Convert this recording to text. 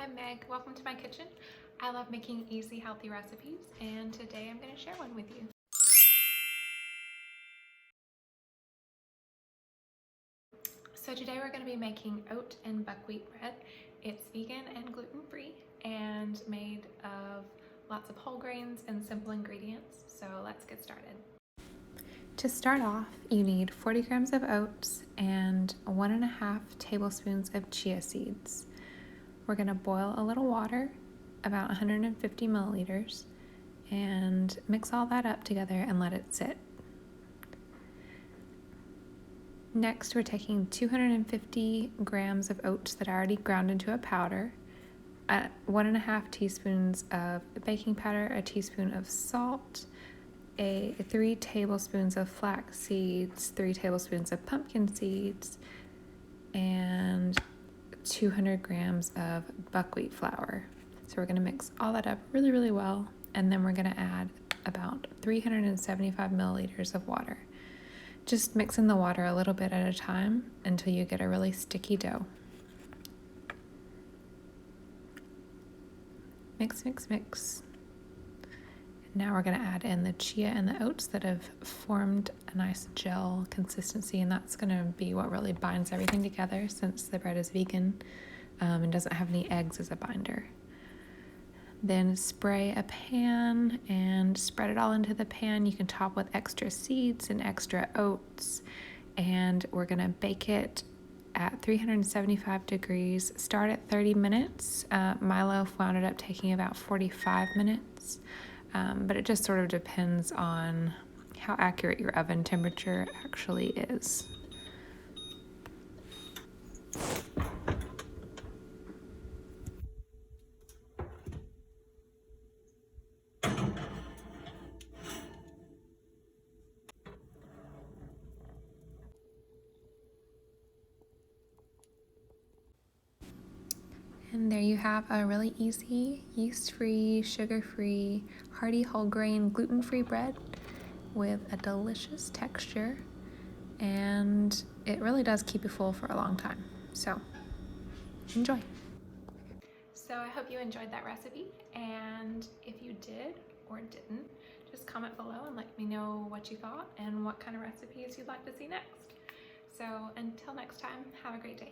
I'm Meg. Welcome to my kitchen. I love making easy, healthy recipes, and today I'm going to share one with you. So today we're going to be making oat and buckwheat bread. It's vegan and gluten-free and made of lots of whole grains and simple ingredients. So let's get started. To start off, you need 40 grams of oats and 1.5 tablespoons of chia seeds. We're going to boil a little water, about 150 milliliters, and mix all that up together and let it sit. Next, we're taking 250 grams of oats that are already ground into a powder, 1.5 teaspoons of baking powder, a teaspoon of salt, 3 tablespoons of flax seeds, 3 tablespoons of pumpkin seeds, and 200 grams of buckwheat flour. So we're going to mix all that up really, really well, and then we're going to add about 375 milliliters of water. Just mixing the water a little bit at a time until you get a really sticky dough. Mix, mix, mix. Now we're going to add in the chia and the oats that have formed a nice gel consistency, and that's going to be what really binds everything together since the bread is vegan and doesn't have any eggs as a binder. Then spray a pan and spread it all into the pan. You can top with extra seeds and extra oats, and we're going to bake it at 375 degrees. Start at 30 minutes. My loaf wound up taking about 45 minutes. But it just sort of depends on how accurate your oven temperature actually is. And there you have a really easy, yeast-free, sugar-free, hearty whole grain, gluten-free bread with a delicious texture, and it really does keep you full for a long time. So enjoy. So I hope you enjoyed that recipe, and if you did or didn't, just comment below and let me know what you thought and what kind of recipes you'd like to see next. So until next time, have a great day.